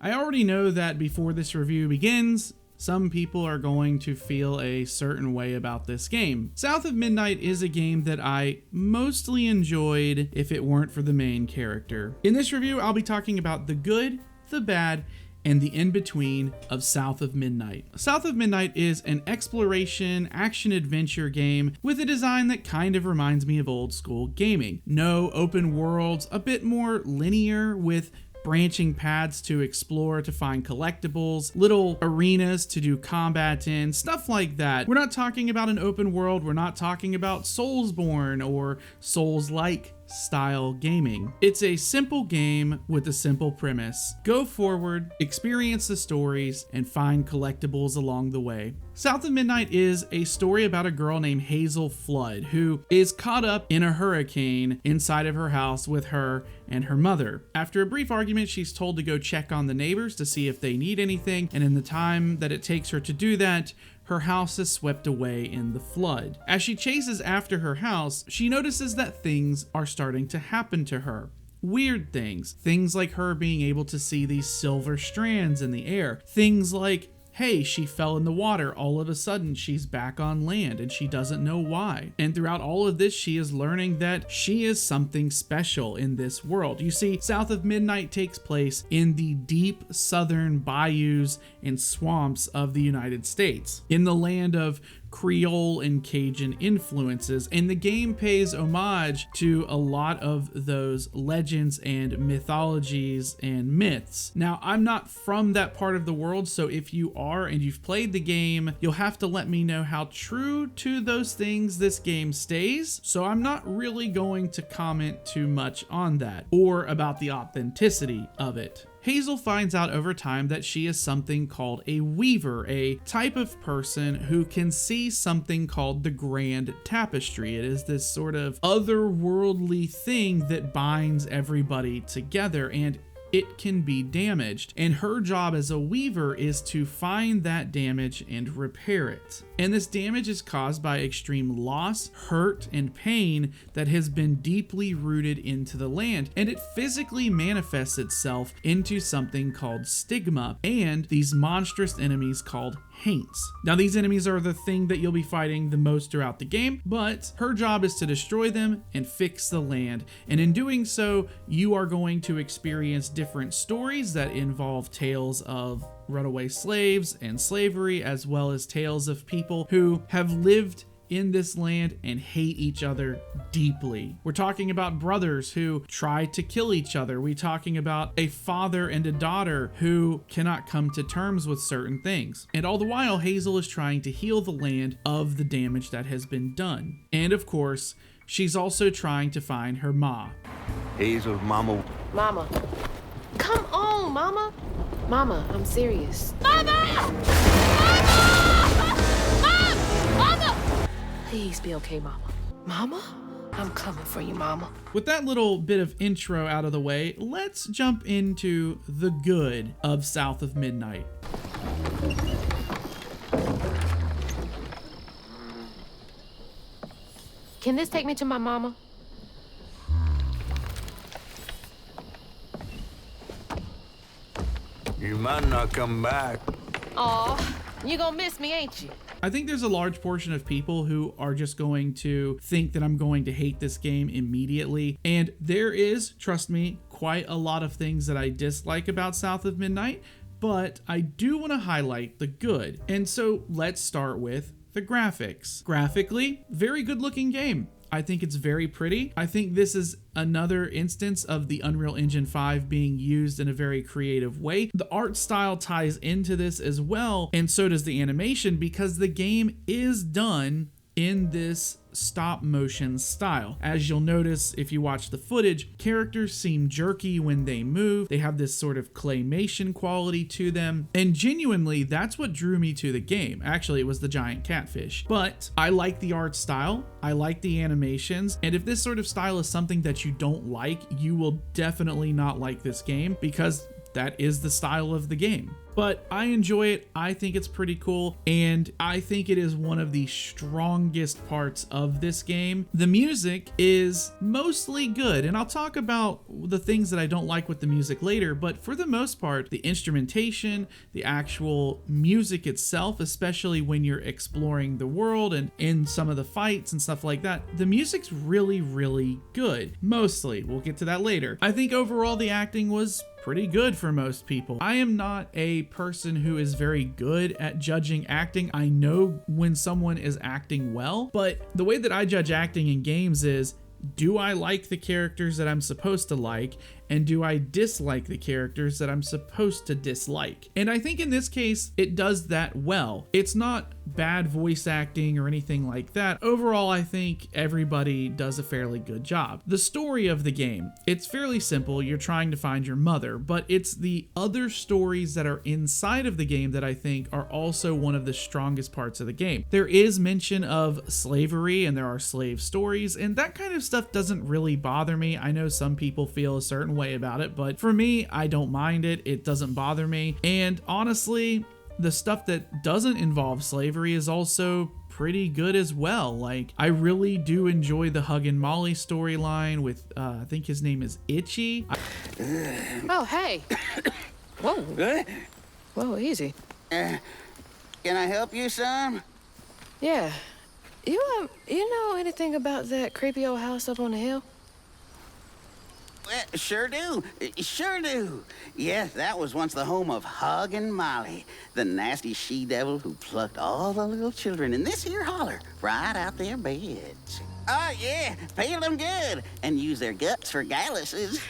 I already know that before this review begins, some people are going to feel a certain way about this game. South of Midnight is a game that I mostly enjoyed if it weren't for the main character. In this review, I'll be talking about the good, the bad, and the in-between of South of Midnight. South of Midnight is an exploration, action-adventure game with a design that kind of reminds me of old school gaming. No open worlds, a bit more linear with branching paths to explore to find collectibles, little arenas to do combat in, stuff like that. We're not talking about an open world, we're not talking about Soulsborne or Souls-like style gaming. It's a simple game with a simple premise. Go forward, experience the stories, and find collectibles along the way. South of Midnight is a story about a girl named Hazel Flood who is caught up in a hurricane inside of her house with her and her mother. After a brief argument, she's told to go check on the neighbors to see if they need anything, and in the time that it takes her to do that, her house is swept away in the flood. As she chases after her house, she notices that things are starting to happen to her. Weird things. Things like her being able to see these silver strands in the air. Things like, hey, she fell in the water, all of a sudden she's back on land and she doesn't know why. And throughout all of this, she is learning that she is something special in this world. You see, South of Midnight takes place in the deep southern bayous and swamps of the United States, in the land of Creole and Cajun influences, and the game pays homage to a lot of those legends and mythologies and myths. Now, I'm not from that part of the world, so if you are and you've played the game, you'll have to let me know how true to those things this game stays, so I'm not really going to comment too much on that, or about the authenticity of it. Hazel finds out over time that she is something called a weaver, a type of person who can see something called the Grand Tapestry. It is this sort of otherworldly thing that binds everybody together, and it can be damaged. And her job as a weaver is to find that damage and repair it. And this damage is caused by extreme loss, hurt, and pain that has been deeply rooted into the land. And it physically manifests itself into something called stigma and these monstrous enemies called haints. Now, these enemies are the thing that you'll be fighting the most throughout the game, but her job is to destroy them and fix the land. And in doing so, you are going to experience different stories that involve tales of runaway slaves and slavery, as well as tales of people who have lived in this land and hate each other deeply. We're talking about brothers who try to kill each other. We're talking about a father and a daughter who cannot come to terms with certain things. And all the while, Hazel is trying to heal the land of the damage that has been done. And of course, she's also trying to find her ma. Hazel's mama. Mama. Come on, Mama. Mama, I'm serious. Mama! Mama! Mom! Mama! Please be okay, Mama. Mama? I'm coming for you, Mama. With that little bit of intro out of the way, let's jump into the good of South of Midnight. Can this take me to my mama? You might not come back. Aw, you gonna miss me, ain't you? I think there's a large portion of people who are just going to think that I'm going to hate this game immediately. And there is, trust me, quite a lot of things that I dislike about South of Midnight, but I do want to highlight the good. And so let's start with the graphics. Graphically, very good looking game. I think it's very pretty. I think this is another instance of the Unreal Engine 5 being used in a very creative way. The art style ties into this as well, and so does the animation, because the game is done in this stop motion style. As you'll notice if you watch the footage, characters seem jerky when they move. They have this sort of claymation quality to them, and genuinely that's what drew me to the game. Actually, it was the giant catfish, but I like the art style, I like the animations, and if this sort of style is something that you don't like, you will definitely not like this game, because that is the style of the game. but I enjoy it. I think it's pretty cool, and I think it is one of the strongest parts of this game. The music is mostly good, and I'll talk about the things that I don't like with the music later, but for the most part, the instrumentation, the actual music itself, especially when you're exploring the world and in some of the fights and stuff like that, the music's really, really good. Mostly. We'll get to that later. I think overall the acting was pretty good for most people. I am not a person who is very good at judging acting. I know when someone is acting well, but the way that I judge acting in games is, do I like the characters that I'm supposed to like? And do I dislike the characters that I'm supposed to dislike? And I think in this case, it does that well. It's not bad voice acting or anything like that. Overall, I think everybody does a fairly good job. The story of the game, it's fairly simple. You're trying to find your mother, but it's the other stories that are inside of the game that I think are also one of the strongest parts of the game. There is mention of slavery and there are slave stories, and that kind of stuff doesn't really bother me. I know some people feel a certain way about it, but for me, I don't mind it. It doesn't bother me. And honestly, the stuff that doesn't involve slavery is also pretty good as well. Like, I really do enjoy the Hug and Molly storyline with, I think his name is Itchy. Oh, hey. Whoa. Good. Whoa, easy. Can I help you, son? Yeah. You know anything about that creepy old house up on the hill? Well, sure do. Sure do. Yes, that was once the home of Hug and Molly, the nasty she-devil who plucked all the little children in this here holler right out their beds. Oh, yeah, peel them good and use their guts for galluses.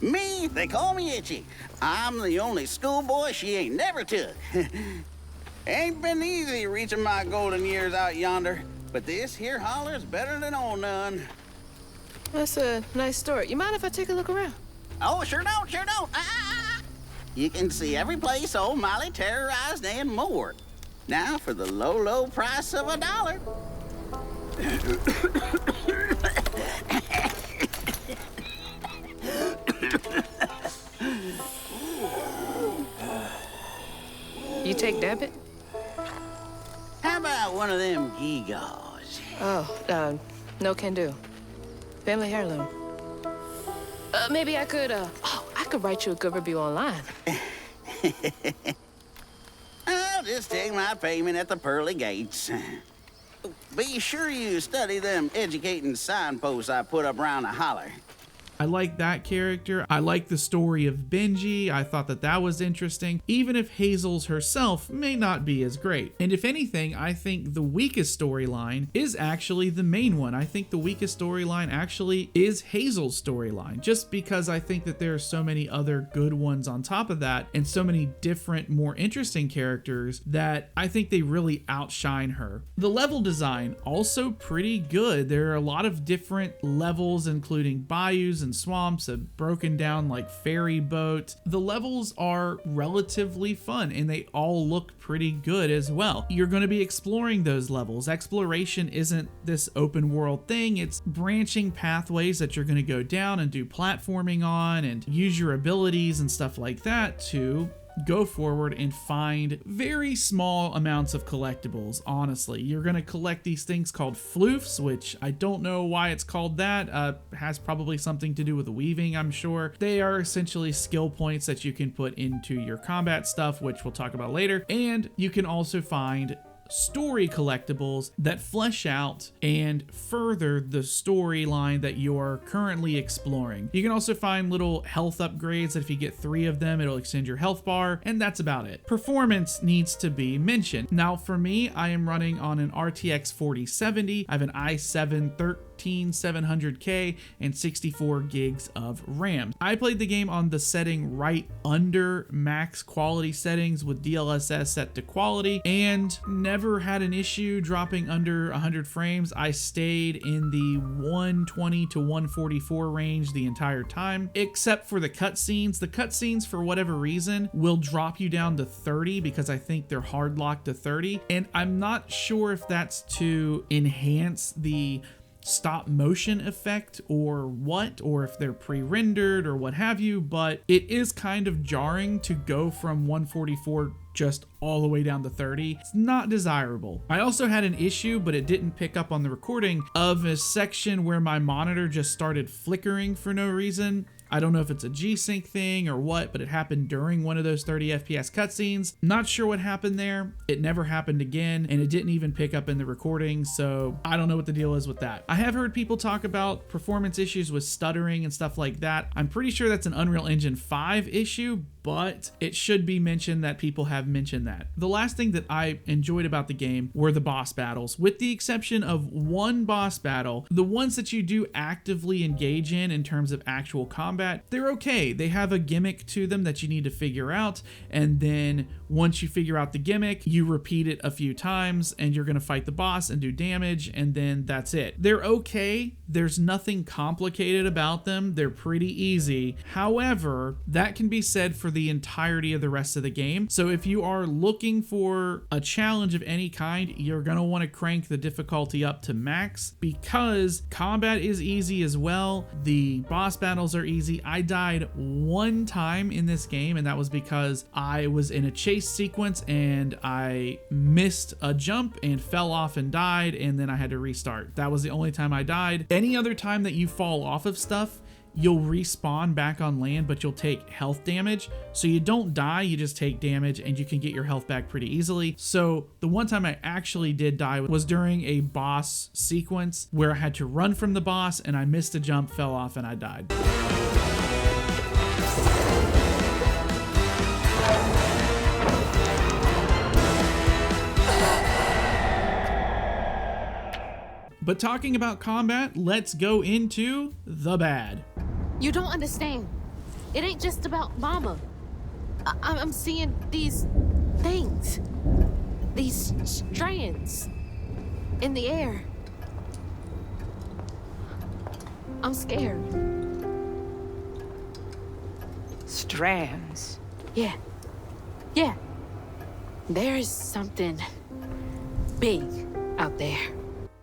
Me, they call me Itchy. I'm the only schoolboy she ain't never took. Ain't been easy reaching my golden years out yonder, but this here holler's better than old none. That's a nice story. You mind if I take a look around? Oh, sure don't, sure don't. You can see every place old Molly terrorized and more. Now for the low, low price of $1. You take debit? How about one of them gewgaws? Oh, no can do. Family heirloom. Maybe I could, I could write you a good review online. I'll just take my payment at the pearly gates. Be sure you study them educating signposts I put up around the holler. I like that character. I like the story of Benji. I thought that that was interesting, even if Hazel's herself may not be as great. And if anything, I think the weakest storyline is actually the main one. I think the weakest storyline actually is Hazel's storyline, just because I think that there are so many other good ones on top of that and so many different, more interesting characters that I think they really outshine her. The level design, also pretty good. There are a lot of different levels, including bayous and swamps, a broken down like ferry boat. The levels are relatively fun and they all look pretty good as well. You're going to be exploring those levels. Exploration isn't this open world thing. It's branching pathways that you're going to go down and do platforming on and use your abilities and stuff like that to go forward and find very small amounts of collectibles. Honestly, you're going to collect these things called floofs, which I don't know why it's called that. Has probably something to do with weaving, I'm sure. They are essentially skill points that you can put into your combat stuff, which we'll talk about later. And you can also find story collectibles that flesh out and further the storyline that you're currently exploring. You can also find little health upgrades that if you get 3 of them, it'll extend your health bar, and that's about it. Performance needs to be mentioned. Now for me, I am running on an RTX 4070. I have an i7 13700K and 64 gigs of RAM. I played the game on the setting right under max quality settings with DLSS set to quality and never had an issue dropping under 100 frames. I stayed in the 120 to 144 range the entire time, except for the cutscenes. The cutscenes, for whatever reason, will drop you down to 30 because I think they're hard locked to 30, and I'm not sure if that's to enhance the stop motion effect or what, or if they're pre-rendered or what have you, but it is kind of jarring to go from 144 just all the way down to 30. It's not desirable. I also had an issue, but it didn't pick up on the recording, of a section where my monitor just started flickering for no reason. I don't know if it's a G-Sync thing or what, but it happened during one of those 30 FPS cutscenes. Not sure what happened there. It never happened again, and it didn't even pick up in the recording, so I don't know what the deal is with that. I have heard people talk about performance issues with stuttering and stuff like that. I'm pretty sure that's an Unreal Engine 5 issue, but it should be mentioned that people have mentioned that. The last thing that I enjoyed about the game were the boss battles, with the exception of one boss battle. The ones that you do actively engage in terms of actual combat, they're okay. They have a gimmick to them that you need to figure out, and then once you figure out the gimmick, you repeat it a few times and you're gonna fight the boss and do damage, and then that's it. They're okay. There's nothing complicated about them. They're pretty easy. However, that can be said for the entirety of the rest of the game. So if you are looking for a challenge of any kind, you're gonna want to crank the difficulty up to max, because combat is easy as well. The boss battles are easy. I died one time in this game, and that was because I was in a chase sequence and I missed a jump and fell off and died, and then I had to restart. That was the only time I died. Any other time that you fall off of stuff, you'll respawn back on land, but you'll take health damage. So you don't die, you just take damage, and you can get your health back pretty easily. So the one time I actually did die was during a boss sequence where I had to run from the boss and I missed a jump, fell off, and I died. But talking about combat, let's go into the bad. You don't understand. It ain't just about Mama. I'm seeing these things. These strands in the air. I'm scared. Strands. Yeah. Yeah. There's something big out there.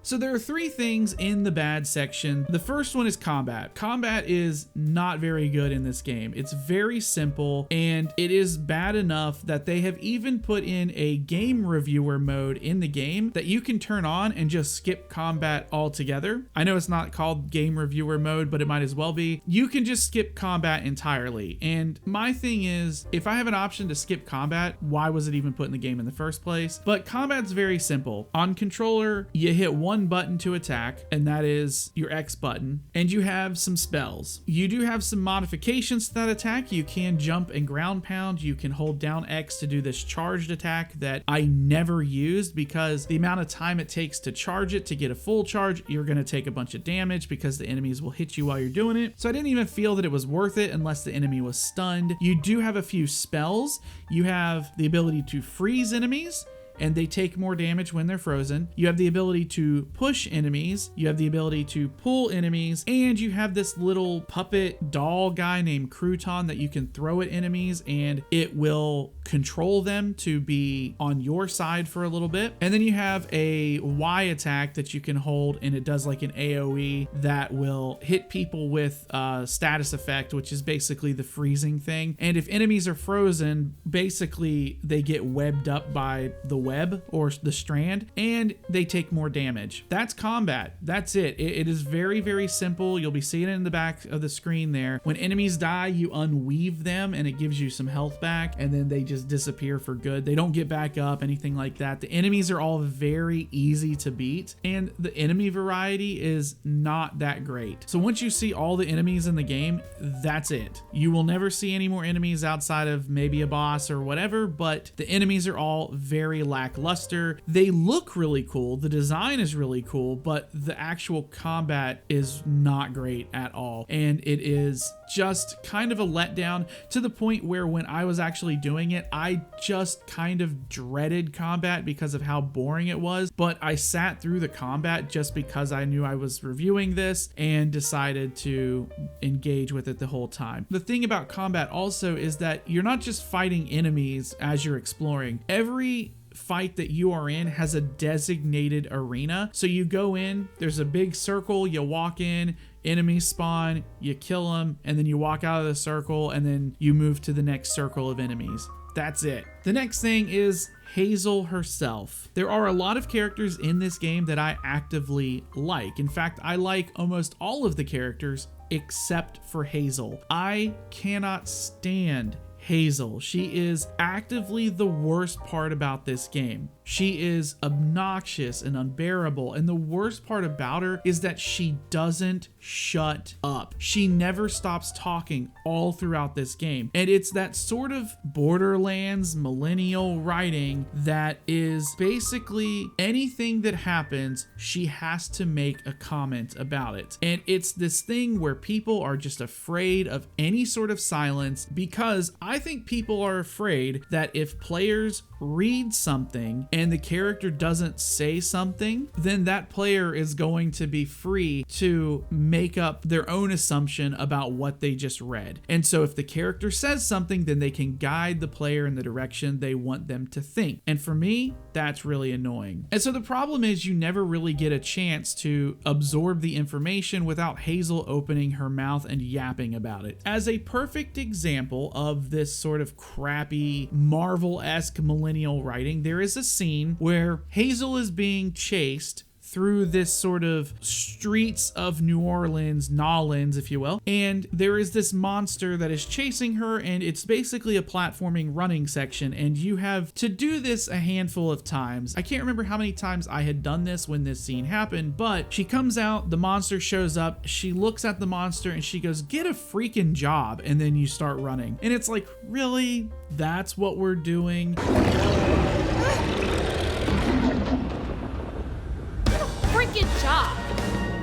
So there are three things in the bad section. The first one is combat. Combat is not very good in this game. It's very simple, and it is bad enough that they have even put in a game reviewer mode in the game that you can turn on and just skip combat altogether. I know it's not called game reviewer mode, but it might as well be. You can just skip combat entirely. And my thing is, if I have an option to skip combat, why was it even put in the game in the first place? But combat's very simple. On controller, you hit one button to attack, and that is your X button, and you have some spells. You do have some modifications to that attack. You can jump and ground pound. You can hold down X to do this charged attack that I never used, because the amount of time it takes to charge it to get a full charge, you're going to take a bunch of damage because the enemies will hit you while you're doing it. So I didn't even feel that it was worth it unless the enemy was stunned. You do have a few spells. You have the ability to freeze enemies, and they take more damage when they're frozen. You have the ability to push enemies, you have the ability to pull enemies, and you have this little puppet doll guy named Crouton that you can throw at enemies, and it will control them to be on your side for a little bit. And then you have a Y attack that you can hold, and it does like an AoE that will hit people with status effect, which is basically the freezing thing. And if enemies are frozen, basically they get webbed up by the web or the strand, and they take more damage. That's combat. That's it. It is very, very simple. You'll be seeing it in the back of the screen there. When enemies die, you unweave them and it gives you some health back, and then they just disappear for good. They don't get back up, anything like that. The enemies are all very easy to beat, and the enemy variety is not that great. So once you see all the enemies in the game, that's it. You will never see any more enemies outside of maybe a boss or whatever, but the enemies are all very lackluster. They look really cool. The design is really cool, but the actual combat is not great at all. And it is just kind of a letdown, to the point where when I was actually doing it, I just kind of dreaded combat because of how boring it was. But I sat through the combat just because I knew I was reviewing this and decided to engage with it the whole time. The thing about combat also is that you're not just fighting enemies as you're exploring. Every fight that you are in has a designated arena. So you go in, there's a big circle, you walk in, enemies spawn, you kill them, and then you walk out of the circle, and then you move to the next circle of enemies. That's it. The next thing is Hazel herself. There are a lot of characters in this game that I actively like. In fact, I like almost all of the characters except for Hazel. I cannot stand Hazel. She is actively the worst part about this game. She is obnoxious and unbearable, and the worst part about her is that she doesn't shut up. She never stops talking all throughout this game, and it's that sort of Borderlands millennial writing that is basically anything that happens, she has to make a comment about it. And it's this thing where people are just afraid of any sort of silence, because I think people are afraid that if players read something and the character doesn't say something, then that player is going to be free to make up their own assumption about what they just read. And so if the character says something, then they can guide the player in the direction they want them to think. And for me, that's really annoying. And so the problem is you never really get a chance to absorb the information without Hazel opening her mouth and yapping about it. As a perfect example of this sort of crappy Marvel-esque millennial writing, there is a scene where Hazel is being chased through this sort of streets of New Orleans, Nolans, if you will, and there is this monster that is chasing her, and it's basically a platforming running section, and you have to do this a handful of times. I can't remember how many times I had done this when this scene happened, but she comes out, the monster shows up, she looks at the monster, and she goes, "Get a freaking job," and then you start running. And it's like, really? That's what we're doing? Job.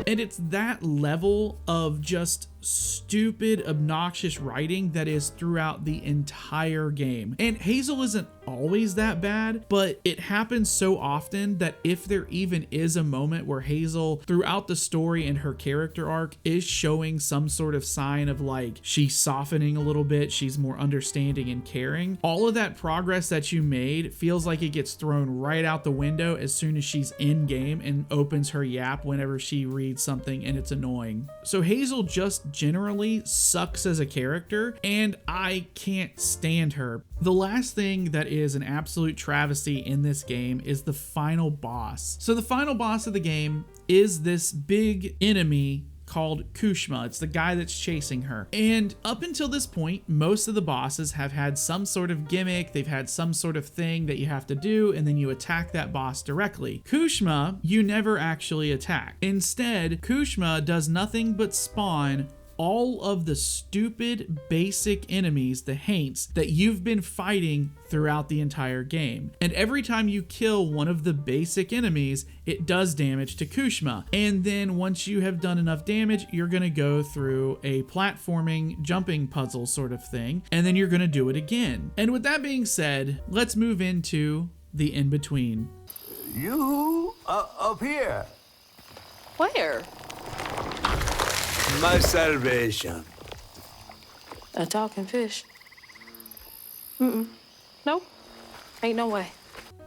And it's that level of just stupid, obnoxious writing that is throughout the entire game. And Hazel isn't always that bad, but it happens so often that if there even is a moment where Hazel throughout the story and her character arc is showing some sort of sign of like she's softening a little bit, she's more understanding and caring, all of that progress that you made feels like it gets thrown right out the window as soon as she's in game and opens her yap whenever she reads something, and it's annoying. So Hazel just generally sucks as a character, and I can't stand her. The last thing that is an absolute travesty in this game is the final boss. So the final boss of the game is this big enemy called Kushma. It's the guy that's chasing her. And up until this point, most of the bosses have had some sort of gimmick. They've had some sort of thing that you have to do, and then you attack that boss directly. Kushma, you never actually attack. Instead, Kushma does nothing but spawn all of the stupid basic enemies, the Haints, that you've been fighting throughout the entire game. And every time you kill one of the basic enemies, it does damage to Kushma. And then once you have done enough damage, you're gonna go through a platforming jumping puzzle sort of thing, and then you're gonna do it again. And with that being said, let's move into the in-between. You up here. Where? My salvation. A talking fish? Nope. Ain't no way.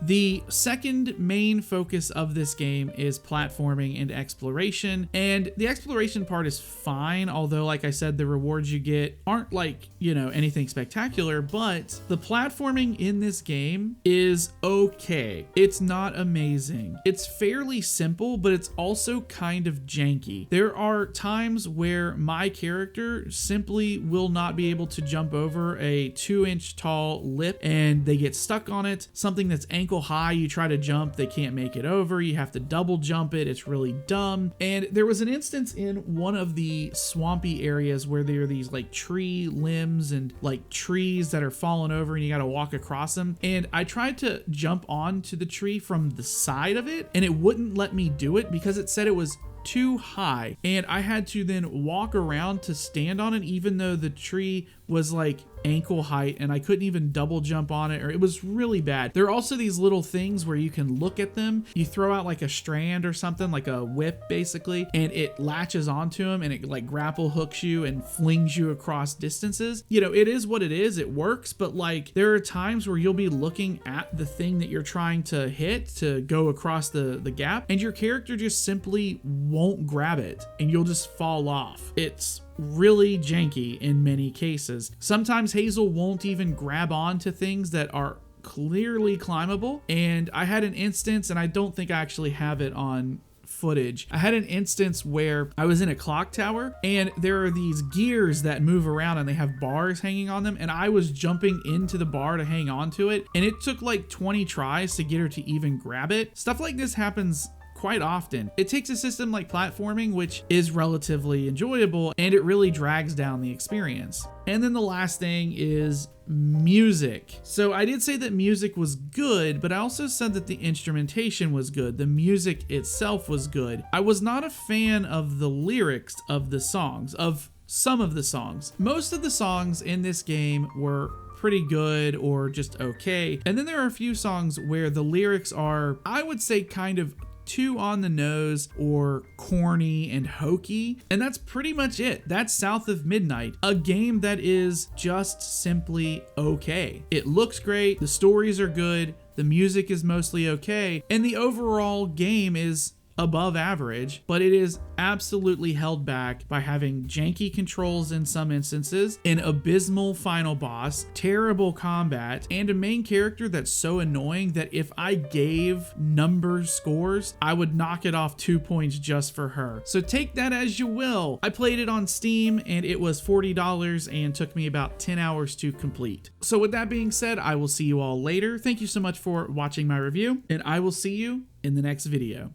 The second main focus of this game is platforming and exploration, and the exploration part is fine, although like I said, the rewards you get aren't like, you know, anything spectacular, but the platforming in this game is okay. It's not amazing. It's fairly simple, but it's also kind of janky. There are times where my character simply will not be able to jump over a 2-inch tall lip, and they get stuck on it. Something that's ankle high, you try to jump, they can't make it over, you have to double jump it. It's really dumb. And there was an instance in one of the swampy areas where there are these like tree limbs and like trees that are falling over, and you got to walk across them, and I tried to jump onto the tree from the side of it, and it wouldn't let me do it because it said it was too high, and I had to then walk around to stand on it, even though the tree was like ankle height and I couldn't even double jump on it, or it was really bad. There are also these little things where you can look at them. You throw out like a strand or something, like a whip basically, and it latches onto them and it like grapple hooks you and flings you across distances. You know, it is what it is. It works, but like there are times where you'll be looking at the thing that you're trying to hit to go across the gap, and your character just simply won't grab it and you'll just fall off. It's really janky in many cases. Sometimes Hazel won't even grab on to things that are clearly climbable, and I had an instance, and I don't think I actually have it on footage. I had an instance where I was in a clock tower and there are these gears that move around and they have bars hanging on them, and I was jumping into the bar to hang on to it, and it took like 20 tries to get her to even grab it. Stuff like this happens quite often. It takes a system like platforming, which is relatively enjoyable, and it really drags down the experience. And then the last thing is music. So I did say that music was good, but I also said that the instrumentation was good. The music itself was good. I was not a fan of the lyrics of the songs, of some of the songs. Most of the songs in this game were pretty good or just okay. And then there are a few songs where the lyrics are, I would say, kind of too on the nose or corny and hokey, and that's pretty much it. That's South of Midnight, a game that is just simply okay. It looks great, the stories are good, the music is mostly okay, and the overall game is above average, but it is absolutely held back by having janky controls in some instances, an abysmal final boss, terrible combat, and a main character that's so annoying that if I gave number scores, I would knock it off 2 points just for her. So take that as you will. I played it on Steam and it was $40 and took me about 10 hours to complete. So with that being said, I will see you all later. Thank you so much for watching my review, and I will see you in the next video.